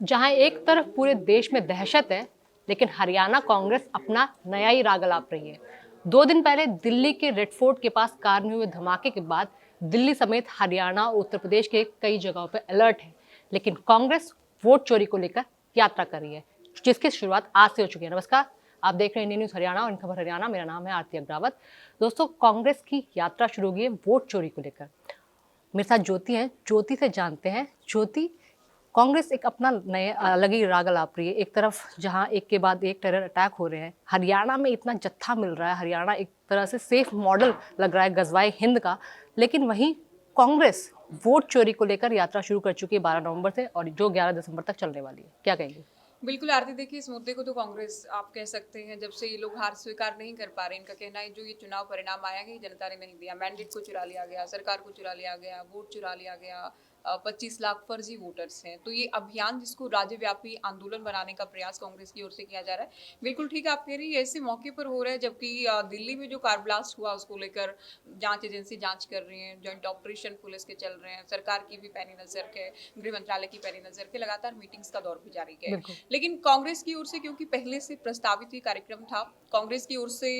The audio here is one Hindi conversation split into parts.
जहां एक तरफ पूरे देश में दहशत है, लेकिन हरियाणा कांग्रेस अपना नया ही राग अलाप रही है। 2 दिन पहले दिल्ली के रेड फोर्ट के पास कार में हुए धमाके के बाद दिल्ली समेत हरियाणा और उत्तर प्रदेश के कई जगहों पर अलर्ट है। लेकिन कांग्रेस वोट चोरी को लेकर यात्रा कर रही है, जिसकी शुरुआत आज से हो चुकी है। नमस्कार, आप देख रहे हैं इंडियन न्यूज हरियाणा और इन खबर हरियाणा। मेरा नाम है आरती अग्रावत। दोस्तों, कांग्रेस की यात्रा शुरू हुई है वोट चोरी को लेकर। मेरे साथ ज्योति हैं, ज्योति से जानते हैं। ज्योति, कांग्रेस एक अपना नए अलग ही राग अलाप रही है। एक तरफ जहां एक के बाद एक टेरर अटैक हो रहे हैं, हरियाणा में इतना जत्था मिल रहा है, हरियाणा एक तरह से सेफ मॉडल लग रहा है गजवाए हिंद का। लेकिन वहीं कांग्रेस वोट चोरी को लेकर यात्रा शुरू कर चुकी है 12 नवंबर से, और जो 11 दिसंबर तक चलने वाली है। क्या कहेंगे? बिल्कुल आरती, देखिए इस मुद्दे को तो कांग्रेस आप कह सकते हैं जब से ये लोग हार स्वीकार नहीं कर पा रहे। इनका कहना है जो ये चुनाव परिणाम आया कि जनता ने नहीं दिया, मैंडेट को चुरा लिया गया, सरकार को चुरा लिया गया, वोट चुरा लिया गया, 25 लाख फर्जी वोटर्स हैं। तो ये अभियान जिसको राज्यव्यापी आंदोलन बनाने का प्रयास कांग्रेस की ओर से किया जा रहा है, बिल्कुल ठीक आप कह रही है, ऐसे मौके पर हो रहा है। जबकि दिल्ली में जो कार ब्लास्ट हुआ उसको लेकर जांच एजेंसी जांच कर रही है, ज्वाइंट ऑपरेशन पुलिस के चल रहे हैं, सरकार की भी पैनी नजर है, गृह मंत्रालय की पैनी नजर के, लगातार मीटिंग्स का दौर भी जारी है। लेकिन कांग्रेस की ओर से क्योंकि पहले से प्रस्तावित ही कार्यक्रम था, कांग्रेस की ओर से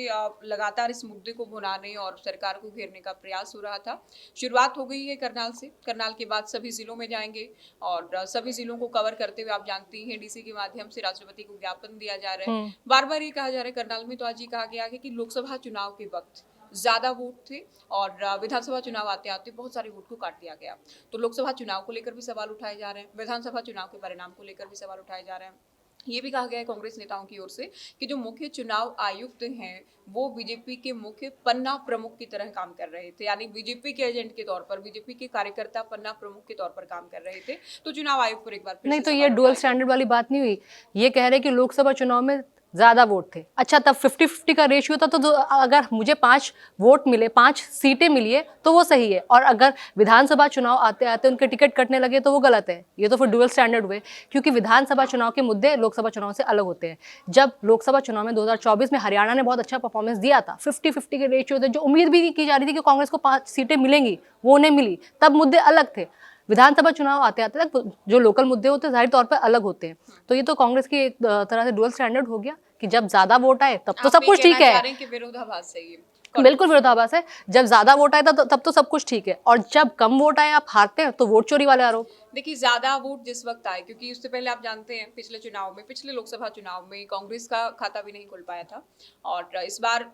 लगातार इस मुद्दे को भुनाने और सरकार को घेरने का प्रयास हो रहा था। शुरुआत हो गई है करनाल से, करनाल के बाद सभी जिलों में जाएंगे और सभी जिलों को कवर करते हुए आप जानती हैं डीसी के माध्यम से राष्ट्रपति को ज्ञापन दिया जा रहा है। बार बार ये कहा जा रहा है, करनाल में तो आज ये कहा गया है कि लोकसभा चुनाव के वक्त ज्यादा वोट थे और विधानसभा चुनाव आते आते बहुत सारे वोट को काट दिया गया। तो लोकसभा चुनाव को लेकर भी सवाल उठाए जा रहे हैं, विधानसभा चुनाव के परिणाम को लेकर भी सवाल उठाए जा रहे हैं। ये भी कहा गया है कांग्रेस नेताओं की ओर से कि जो मुख्य चुनाव आयुक्त हैं वो बीजेपी के मुख्य पन्ना प्रमुख की तरह काम कर रहे थे, यानी बीजेपी के एजेंट के तौर पर, बीजेपी के कार्यकर्ता पन्ना प्रमुख के तौर पर काम कर रहे थे। तो चुनाव आयोग पर एक बार फिर नहीं, तो ये डुअल स्टैंडर्ड वाली बात नहीं हुई। ये कह रहे कि लोकसभा चुनाव में ज्यादा वोट थे। अच्छा, तब 50-50 का रेशियो था, तो अगर मुझे 5 वोट मिले, 5 सीटें मिली है तो वो सही है, और अगर विधानसभा चुनाव आते आते उनके टिकट कटने लगे तो वो गलत है। ये तो फिर डुअल स्टैंडर्ड हुए, क्योंकि विधानसभा चुनाव के मुद्दे लोकसभा चुनाव से अलग होते हैं। जब लोकसभा चुनाव में 2024 में हरियाणा ने बहुत अच्छा परफॉर्मेंस दिया था, 50-50 के रेशियो थे, जो उम्मीद भी की जा रही थी कि कांग्रेस को 5 सीटें मिलेंगी, वो नहीं मिली। तब मुद्दे अलग थे। विधानसभा चुनाव आते आते तक जो लोकल मुद्दे होते हैं जाहिर तौर पर अलग होते हैं। तो ये तो कांग्रेस की एक तरह से डुअल स्टैंडर्ड हो गया कि जब ज्यादा वोट आए तब तो सब कुछ ठीक है। विरोधाभास है ये, बिल्कुल विरोधाभास है। जब ज्यादा वोट आए तब तो सब कुछ ठीक है, और जब कम वोट आए, आप हारते हैं, तो वोट चोरी वाले आरोप। देखिए ज्यादा वोट जिस वक्त आए, क्योंकि उससे पहले आप जानते हैं पिछले चुनाव में, पिछले लोकसभा चुनाव में कांग्रेस का खाता भी नहीं खुल पाया था और इस बार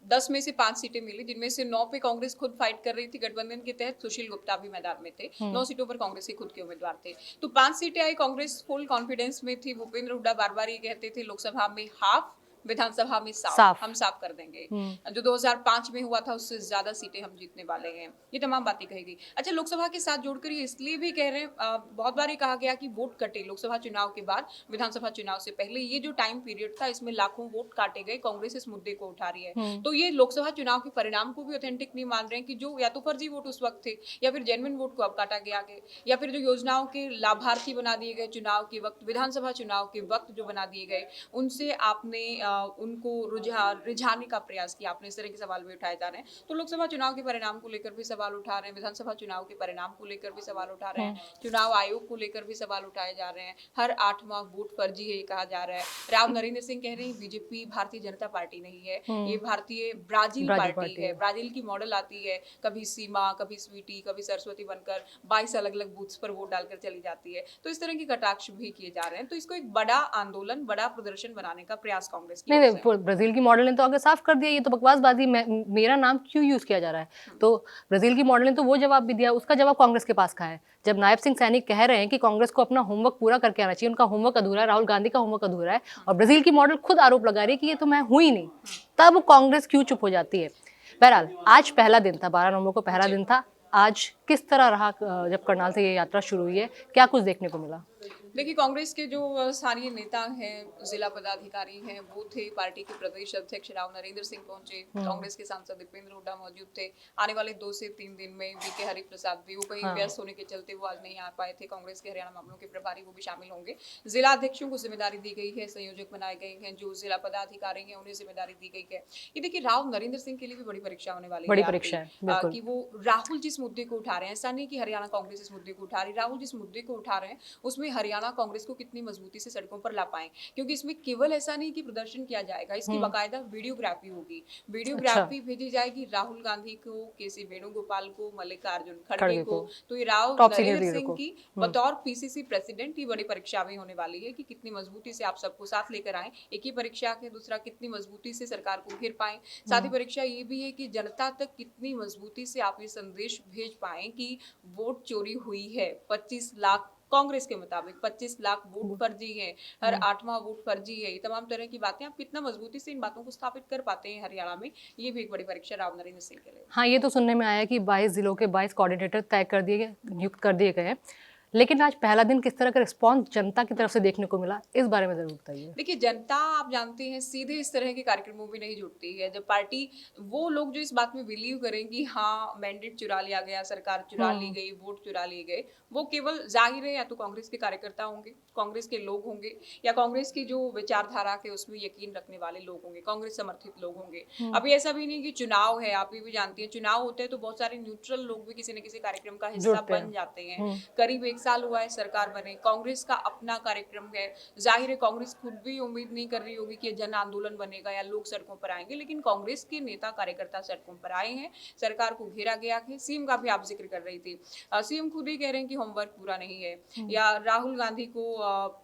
10 में से 5 सीटें मिली, जिनमें से 9 पे कांग्रेस खुद फाइट कर रही थी। गठबंधन के तहत सुशील गुप्ता भी मैदान में थे, 9 सीटों पर कांग्रेस के खुद के उम्मीदवार थे। तो 5 सीटें आई, कांग्रेस फुल कॉन्फिडेंस में थी। भूपेंद्र हुड्डा बार बार ये कहते थे लोकसभा में हाफ, विधानसभा में साफ, हम साफ कर देंगे। जो 2005 में हुआ था उससे ज्यादा सीटें हम जीतने वाले हैं, ये तमाम बातें कही गई। अच्छा, लोकसभा के साथ जोड़कर ये इसलिए भी कह रहे हैं, बहुत बार ये कहा गया कि वोट कटे लोकसभा चुनाव के बाद, विधानसभा चुनाव से पहले ये जो टाइम पीरियड था इसमें लाखों वोट काटे गए। कांग्रेस इस मुद्दे को उठा रही है, तो ये लोकसभा चुनाव के परिणाम को भी ऑथेंटिक नहीं मान रहे हैं कि जो या तो फर्जी वोट उस वक्त थे या फिर जेन्युइन वोट को अब काटा गया आगे, या फिर जो योजनाओं के लाभार्थी बना दिए गए चुनाव के वक्त, विधानसभा चुनाव के वक्त जो बना दिए गए, उनसे आपने उनको रिझाने का प्रयास किया आपने। इस तरह के सवाल भी उठाए जा रहे हैं। तो लोकसभा चुनाव के परिणाम को लेकर भी सवाल उठा रहे हैं, विधानसभा चुनाव के परिणाम को लेकर भी सवाल उठा रहे हैं, चुनाव आयोग को लेकर भी सवाल उठाए जा रहे हैं। हर 8वां वोट फर्जी है ये कहा जा रहा है। राव नरेंद्र सिंह कह रहे हैं बीजेपी भारतीय जनता पार्टी नहीं है, ये भारतीय ब्राजील पार्टी है। ब्राजील की मॉडल आती है, कभी सीमा, कभी स्वीटी, कभी सरस्वती बनकर 22 अलग अलग बूथ्स पर वोट डालकर चली जाती है। तो इस तरह के कटाक्ष भी किए जा रहे हैं। तो इसको एक बड़ा आंदोलन, बड़ा प्रदर्शन बनाने का प्रयास कांग्रेस की ब्राजील की मॉडल ने तो आगे साफ कर दिया, ये तो बकवासबाजी, मेरा नाम क्यों यूज किया जा रहा है। तो ब्राजील की मॉडल ने तो वो जवाब भी दिया, उसका जवाब कांग्रेस के पास कहाँ है। जब नायब सिंह सैनी कह रहे हैं कि कांग्रेस को अपना होमवर्क पूरा करके आना चाहिए, उनका होमवर्क अधूरा है, राहुल गांधी का होमवर्क अधूरा है, और ब्राजील की मॉडल खुद आरोप लगा रही है कि ये तो मैं हुई ही नहीं, तब कांग्रेस क्यों चुप हो जाती है। बहरहाल आज पहला दिन था, 12 नवंबर को पहला दिन था। आज किस तरह रहा जब करनाल से ये यात्रा शुरू हुई है, क्या कुछ देखने को मिला? देखिए कांग्रेस के जो स्थानीय नेता हैं, जिला पदाधिकारी हैं, वो थे। पार्टी के प्रदेश अध्यक्ष राव नरेंद्र सिंह पहुंचे, कांग्रेस के सांसद दीपेंद्र हुड्डा मौजूद थे। आने वाले 2 से 3 दिन में वीके हरिप्रसाद भी, वो कहीं व्यस्त होने के चलते वो आज नहीं आ पाए थे। कांग्रेस के हरियाणा मामलों के प्रभारी वो भी शामिल होंगे। जिला अध्यक्षों को जिम्मेदारी दी गई है, संयोजक बनाए गए हैं, जो जिला पदाधिकारी हैं उन्हें जिम्मेदारी दी गई है। ये देखिए राव नरेंद्र सिंह के लिए भी बड़ी परीक्षा होने वाली बड़ी परीक्षा है कि वो राहुल जिस मुद्दे को उठा रहे हैं, ऐसा नहीं कि हरियाणा कांग्रेस इस मुद्दे को उठा रही, राहुल जिस मुद्दे को उठा रहे हैं उसमें हरियाणा हरियाणा कांग्रेस को कितनी मजबूती से सड़कों पर ला पाए, क्योंकि इसमें केवल ऐसा नहीं कि प्रदर्शन किया जाएगा, इसकी बाकायदा वीडियोग्राफी होगी। वीडियोग्राफी भेजी जाएगी राहुल गांधी को, केसी वेणुगोपाल को, मल्लिकार्जुन खड़गे को। तो ये Rao top senior Narendra leader Singh को। की बतौर पीसीसी प्रेसिडेंट ये बड़ी परीक्षा भी होने वाली है कि कितनी मजबूती से आप सबको साथ लेकर आए। एक ही परीक्षा है, दूसरा कितनी मजबूती से सरकार को घेर पाए। साथ ही परीक्षा ये भी है कि जनता तक कितनी मजबूती से आप ये संदेश भेज पाए कि वोट चोरी हुई है। 25 लाख कांग्रेस के मुताबिक 25 लाख वोट फर्जी है, हर 8वां वोट फर्जी है। ये तमाम तरह की बातें आप कितना मजबूती से इन बातों को स्थापित कर पाते हैं हरियाणा में, ये भी एक बड़ी परीक्षा राव नरेंद्र सिंह के लिए। हाँ, ये तो सुनने में आया कि 22 जिलों के 22 कोऑर्डिनेटर तय कर दिए गए, नियुक्त कर दिए गए हैं। लेकिन आज पहला दिन किस तरह का रिस्पॉन्स जनता की तरफ से देखने को मिला, इस बारे में जरूर बताइए। देखिए, जनता आप जानते हैं सीधे इस तरह के कार्यक्रमों में नहीं जुड़ती है। जब पार्टी, वो लोग जो इस बात में बिलीव करें कि हाँ मैंडेट चुरा लिया गया, सरकार चुरा ली गई, वोट चुरा लिए गए, वो केवल जाहिर है या तो कांग्रेस के कार्यकर्ता होंगे, कांग्रेस के लोग होंगे, या कांग्रेस की जो विचारधारा के उसमें यकीन रखने वाले लोग होंगे, कांग्रेस समर्थित लोग होंगे। अभी ऐसा भी नहीं कि चुनाव है, आप ये भी जानती हैं चुनाव होते हैं तो बहुत सारे न्यूट्रल लोग भी किसी न किसी कार्यक्रम का हिस्सा बन जाते हैं। करीब 1 साल हुआ है सरकार बने, कांग्रेस का अपना कार्यक्रम है। जाहिर है कांग्रेस खुद भी उम्मीद नहीं कर रही होगी कि जन आंदोलन बनेगा या लोग सड़कों पर आएंगे, लेकिन कांग्रेस के नेता कार्यकर्ता सड़कों पर आए हैं, सरकार को घेरा गया है। सीएम का भी आप जिक्र कर रही थी, सीएम खुद ही कह रहे हैं कि होमवर्क पूरा नहीं है, या राहुल गांधी को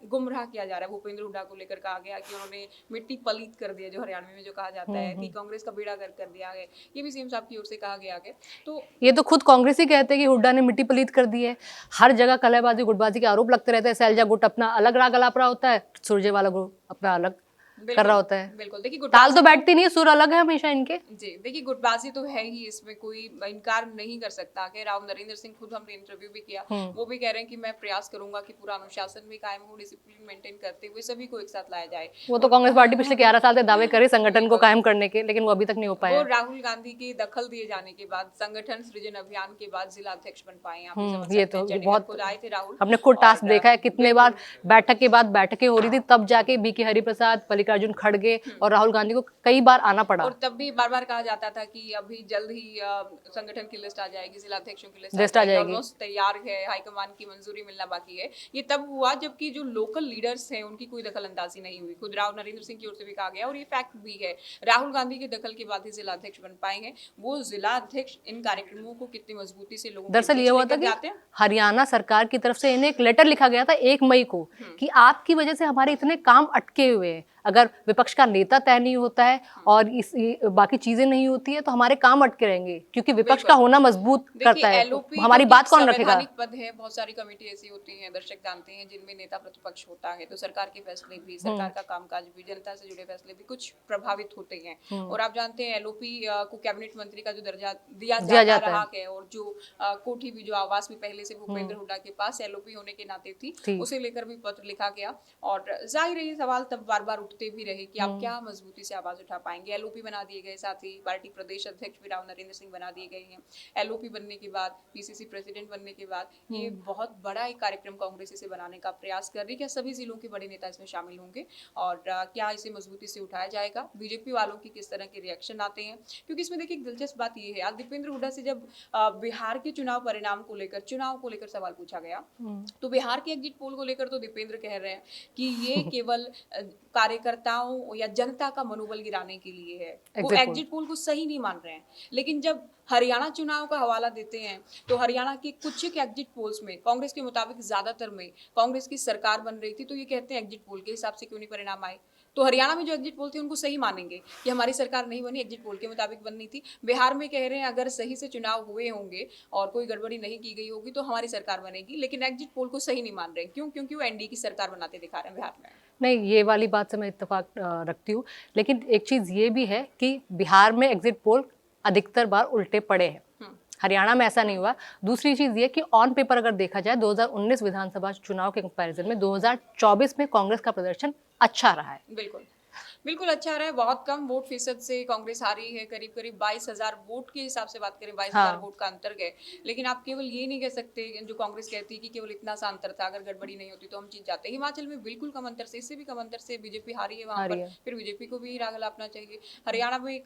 गुमराह किया जा रहा है। भूपेंद्र हुड्डा को लेकर कहा गया कि उन्होंने मिट्टी पलीत कर दी है, जो हरियाणा में जो कहा जाता है कि कांग्रेस का बेड़ा गर्क कर दिया है, ये भी सीएम साहब की ओर से कहा गया है। तो ये तो खुद कांग्रेस ही कहते हैं कि हुड्डा ने मिट्टी पलीत कर दी है। हर जगह कलहबाजी गुटबाजी के आरोप लगते रहते हैं। सैलजा गुट अपना अलग राग अलाप रहा होता है, सुरजेवाला गुट अपना अलग कर रहा होता है। बिल्कुल, देखिए ताल तो बैठती नहीं है, सुर अलग है हमेशा इनके। जी, देखिए गुटबाजी तो है ही, इसमें कोई इनकार नहीं कर सकता कि राव नरेंद्र सिंह, खुद हमने इंटरव्यू भी किया, वो भी कह रहे हैं कि मैं प्रयास करूंगा कि पूरा अनुशासन भी कायम हो, डिसिप्लिन मेंटेन करते हुए सभी को एक साथ लाया जाए। वो तो कांग्रेस पार्टी पिछले 11 साल से दावे करे संगठन को कायम करने के, लेकिन वो अभी तक नहीं हो पाया। वो राहुल गांधी के दखल दिए जाने के बाद, संगठन सृजन अभियान के बाद जिला अध्यक्ष बन पाए। आप समझ सकते ये हैं, तो चंडीगढ़ बहुत खुद आए थे राहुल, हमने खुद टास्क देखा है, कितने बार बैठक के बाद बैठकें हो रही थी, तब जाके बीके हरिप्रसाद, मल्लिकार्जुन खड़गे और राहुल गांधी को कई बार आना पड़ा। और तब भी बार बार कहा जाता था कि अभी जल्द ही संगठन की लिस्ट आ जाएगी, जिला अध्यक्षों की लिस्ट आ जाएगी, ऑलमोस्ट तैयार है, हाईकमान की मंजूरी मिलना बाकी है। ये तब हुआ जबकि जो लोकल लीडर्स हैं उनकी कोई दखल अंदाजी नहीं हुई। खुद राव नरेंद्र सिंह की ओर से भी कहा गया, और ये फैक्ट भी है, राहुल गांधी के दखल के बाद ही जिला अध्यक्ष बन पाए हैं। वो जिला अध्यक्ष इन कार्यक्रमों को कितनी मजबूती से लोगों दरअसल ये हुआ था कि हरियाणा सरकार की तरफ से इन्हें एक लेटर लिखा गया था 1 मई को कि आपकी वजह से हमारे इतने काम अटके हुए हैं। अगर विपक्ष का नेता तय नहीं होता है और बाकी चीजें नहीं होती है तो हमारे काम अटके रहेंगे, क्योंकि विपक्ष का होना मजबूत करता है। तो हमारी बात कौन रखेगा? संवैधानिक पद है, बहुत सारी कमेटी ऐसी होती हैं, दर्शक जानते हैं, जिनमें नेता प्रतिपक्ष होता है, तो सरकार के फैसले भी, सरकार का कामकाज भी, जनता से जुड़े फैसले भी कुछ प्रभावित होते हैं। और आप जानते हैं एलओपी को कैबिनेट मंत्री का जो दर्जा दिया जाता रहा है, और जो कोठी भी, जो आवास भी पहले से भूपेंद्र हुड्डा के पास एलओपी होने के नाते थी, उसे लेकर भी पत्र लिखा गया। और जाहिर है ये सवाल तब बार बार उठते भी रहे कि आप क्या मजबूती से आवाज उठा पाएंगे। एलओपी बना दिए गए, साथ ही पार्टी प्रदेश अध्यक्ष भी राव नरेंद्र सिंह बना दिए गए हैं। एलओपी बनने के बाद, पीसीसी प्रेसिडेंट बनने के बाद, ये बहुत बड़ा एक कार्यक्रम कांग्रेस इसे बनाने का प्रयास कर रही है। क्या सभी जिलों के बड़े नेता इसमें शामिल होंगे और क्या इसे मजबूती से उठाया जाएगा? बीजेपी वालों की किस तरह के रिएक्शन आते हैं? क्योंकि इसमें देखिए एक दिलचस्प बात ये है, आज दीपेंद्र हुड्डा से जब बिहार के चुनाव परिणाम को लेकर, चुनाव को लेकर सवाल पूछा गया, तो बिहार के एग्जिट पोल को लेकर तो दीपेंद्र कह रहे हैं कि ये केवल कार्यकर्ताओं या जनता का मनोबल गिराने के लिए है। वो एग्जिट पोल को सही नहीं मान रहे हैं। लेकिन जब हरियाणा चुनाव का हवाला देते हैं तो हरियाणा के कुछ एक एग्जिट पोल्स में, कांग्रेस के मुताबिक ज्यादातर में कांग्रेस की सरकार बन रही थी, तो ये कहते हैं एग्जिट पोल के हिसाब से क्यों नहीं परिणाम आए। तो हरियाणा में जो एग्जिट पोल थे उनको सही मानेंगे कि हमारी सरकार नहीं बनी, एग्जिट पोल के मुताबिक बननी थी। बिहार में कह रहे हैं अगर सही से चुनाव हुए होंगे और कोई गड़बड़ी नहीं की गई होगी तो हमारी सरकार बनेगी, लेकिन एग्जिट पोल को सही नहीं मान रहे। क्यों? क्योंकि वो एनडीए की सरकार बनाते दिखा रहे हैं बिहार में। नहीं, ये वाली बात से मैं इत्तेफाक रखती हूँ, लेकिन एक चीज ये भी है कि बिहार में एग्जिट पोल अधिकतर बार उल्टे पड़े हैं, हरियाणा में ऐसा नहीं हुआ। दूसरी चीज ये कि ऑन पेपर अगर देखा जाए 2019 विधानसभा चुनाव के कंपैरिजन में 2024 में कांग्रेस का प्रदर्शन अच्छा रहा है। बिल्कुल, बिल्कुल अच्छा रहा है, बहुत कम वोट फीसद से कांग्रेस हारी है, करीब करीब 22,000 वोट के हिसाब से बात करें 22,000 हाँ। वोट का अंतर है। लेकिन आप केवल ये नहीं कह सकते जो कांग्रेस कहती है कि केवल इतना सा अंतर था, अगर गड़बड़ी नहीं होती तो हम जीत जाते। हिमाचल में बिल्कुल कम अंतर से, इससे भी कम अंतर से बीजेपी हारी है वहां हारी पर, है। फिर बीजेपी को भी राग लापना चाहिए। हरियाणा में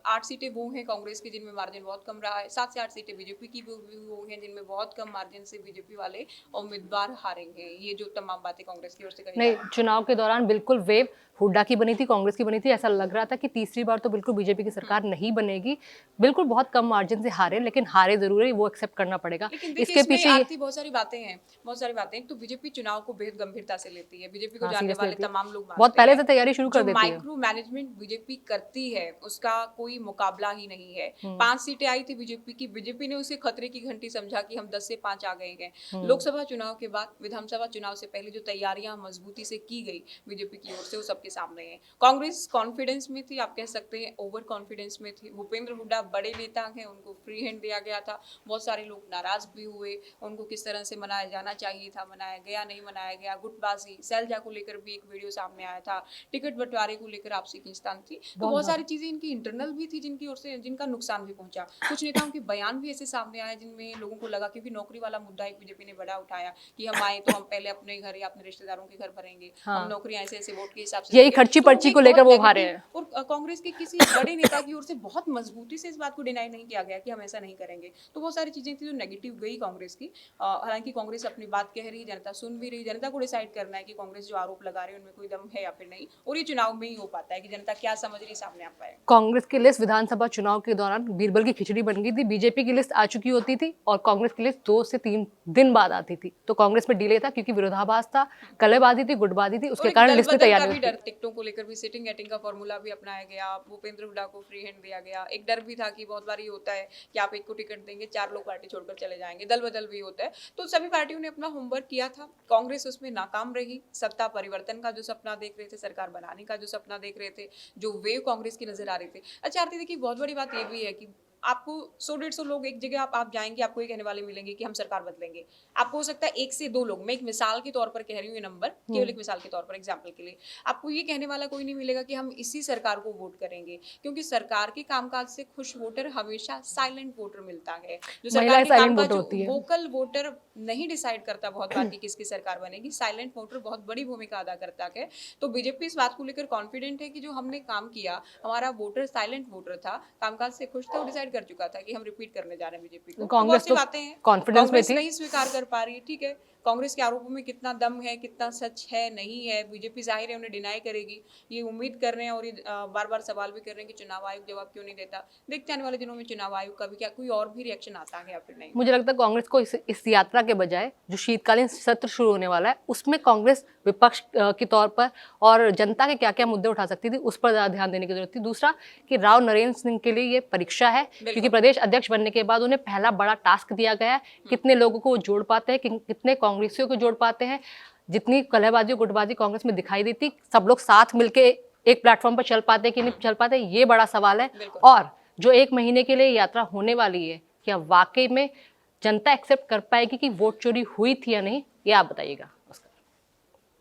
8 सीटें वो हैं कांग्रेस की जिनमें मार्जिन बहुत कम रहा है, 7 से 8 सीटें बीजेपी की भी वो हैं जिनमें बहुत कम मार्जिन से बीजेपी वाले उम्मीदवार हारेंगे। ये जो तमाम बातें कांग्रेस की ओर से कही जा नहीं, रही हैं। चुनाव के दौरान बिल्कुल वेव हुड्डा की बनी थी, कांग्रेस की बनी थी। ऐसा लग रहा था कि तीसरी बार तो बिल्कुल बीजेपी की सरकार नहीं बनेगी। बिल्कुल बहुत कम मार्जिन से हारे, लेकिन हारे जरूर है, वो एक्सेप्ट करना पड़ेगा। लेकिन देखिए इसके इसमें पीछे ये आती बहुत सारी बातें हैं, बहुत सारी बातें। एक तो बीजेपी चुनाव को बेहद गंभीरता से लेती है, बीजेपी को हाँ, जानने सीरियसली वाले लेती है। तमाम लोग बहुत मानते पहले हैं। से तैयारी शुरू कर जो देती है। माइक्रो मैनेजमेंट बीजेपी करती है उसका कोई मुकाबला ही नहीं है। 5 सीटें आई थी बीजेपी की, बीजेपी ने उसे खतरे की घंटी समझा कि हम 10 से 5 आ गए हैं। लोकसभा चुनाव के बाद विधानसभा चुनाव से पहले जो तैयारियां मजबूती से की गई बीजेपी की ओर से, वो सबके सामने है। कांग्रेस कॉन्फिडेंस में थी, आप कह सकते हैं ओवर कॉन्फिडेंस में थी। भूपेंद्र हुड्डा बड़े नेता हैं, उनको फ्री हैंड दिया गया था। बहुत सारे लोग नाराज भी हुए, उनको किस तरह से मनाया जाना चाहिए था, मनाया गया नहीं मनाया गया। गुटबाजी, सैलजा को लेकर भी एक वीडियो सामने आया था, टिकट बंटवारे को लेकर आपसी खींचतान थी। तो बहुत सारी चीजें इनकी इंटरनल भी थी जिनकी ओर से जिनका नुकसान भी पहुंचा। कुछ नेताओं के बयान भी ऐसे सामने आए जिनमें लोगों को लगा, क्योंकि नौकरी वाला मुद्दा एक बीजेपी ने बड़ा उठाया कि हम आए तो हम पहले अपने घर या अपने रिश्तेदारों के घर भरेंगे, हम नौकरियां ऐसे ऐसे वोट के हिसाब से यही देंगे। खर्ची तो पर्ची एक को लेकर बहुत वो हारे नेगेटिव, हैं। और कांग्रेस के किसी बड़े नेता की ओर से बहुत मजबूती से इस बात को डिनाई नहीं किया गया कि हम ऐसा नहीं करेंगे। तो बहुत सारी चीजें थी जो नेगेटिव गई कांग्रेस की। हालांकि कांग्रेस अपनी बात कह रही, जनता सुन भी रही, जनता को डिसाइड करना है कि कांग्रेस जो आरोप लगा रही है उनमें कोई दम है या फिर नहीं। और ये चुनाव में ही हो पाता है कि जनता क्या समझ रही सामने आ पाए। कांग्रेस की लिस्ट विधानसभा चुनाव के दौरान बीरबल की खिचड़ी बन गई थी। बीजेपी की लिस्ट आ चुकी होती थी और कांग्रेस की लिस्ट 2 से 3 दिन बाद आती थी। तो कांग्रेस में डिले था क्योंकि विरोधाभास था, कलेबाजी थी, गुटबाजी थी, और उसके एक कारण दल लिस्ट में बदल तैयारी का नहीं भी थी। डर, टिकटों को लेकर भी सिटिंग एटिंग का फॉर्मूला भी अपनाया गया। भूपेंद्र हुड्डा को फ्री हैंड दिया गया। एक डर भी था कि बहुत बार ये होता है कि आप एक को टिकट देंगे, 4 लोग पार्टी छोड़कर चले जाएंगे, दल बदल भी होता है। तो सभी पार्टियों ने अपना होमवर्क किया था, कांग्रेस उसमें नाकाम रही। सत्ता परिवर्तन का जो सपना देख रहे थे, सरकार बनाने का जो सपना देख रहे थे, जो वेव कांग्रेस की नजर आ रही थी। अच्छा आरती, देखिए बहुत बड़ी बात ये भी है कि आपको 100-150 लोग एक जगह आप जाएंगे, आपको ये कहने वाले मिलेंगे कि हम सरकार बदलेंगे। आपको हो सकता है 1 से 2 लोग, मैं एक मिसाल के तौर पर कह रही हूँ, ये नंबर केवल एक मिसाल के तौर पर, एग्जाम्पल के लिए, आपको ये कहने वाला कोई नहीं मिलेगा कि हम इसी सरकार को वोट करेंगे। क्योंकि सरकार के कामकाज से खुश वोटर हमेशा साइलेंट वोटर मिलता है। जो सरकार महिलाएं के साइलेंट कामकाज, वोटर जो होती है। वोकल वोटर नहीं डिसाइड करता बहुत बार कि किसकी सरकार बनेगी, साइलेंट वोटर बहुत बड़ी भूमिका अदा करता है। तो बीजेपी इस बात को लेकर कॉन्फिडेंट है कि जो हमने काम किया, हमारा वोटर साइलेंट वोटर था, कामकाज से खुश था, वो डिसाइड कर चुका था कि हम रिपीट करने जा रहे हैं बीजेपी को। तो बहुत कांग्रेस सी तो बातें हैं, कॉन्फिडेंस में कांग्रेस थी। नहीं स्वीकार कर पा रही है, ठीक है। कांग्रेस के आरोपों में कितना दम है, कितना सच है, नहीं है, बीजेपी जाहिर है उन्हें डिनाई करेगी, ये उम्मीद कर रहे हैं। और ये बार बार सवाल भी कर रहे हैं कि चुनाव आयोग जवाब क्यों नहीं देता। देखते आने वाले दिनों में चुनाव आयोग का भी क्या कोई और भी रिएक्शन आता है या फिर नहीं। मुझे लगता है कांग्रेस को इस यात्रा के बजाय जो शीतकालीन सत्र शुरू होने वाला है, उसमें कांग्रेस विपक्ष के तौर पर और जनता के क्या क्या मुद्दे उठा सकती थी, उस पर ज़्यादा ध्यान देने की जरूरत थी। दूसरा कि राव नरेंद्र सिंह के लिए ये परीक्षा है, क्योंकि प्रदेश अध्यक्ष बनने के बाद उन्हें पहला बड़ा टास्क दिया गया है। कितने लोगों को वो जोड़ पाते हैं, कितने कांग्रेसियों को जोड़ पाते हैं। जितनी कलहबाजी गुटबाजी कांग्रेस में दिखाई देती, सब लोग साथ मिलके एक प्लेटफॉर्म पर चल पाते कि नहीं चल पाते, ये बड़ा सवाल है। और जो 1 महीने के लिए यात्रा होने वाली है, क्या वाकई में जनता एक्सेप्ट कर पाएगी कि वोट चोरी हुई थी या नहीं, ये आप बताइएगा।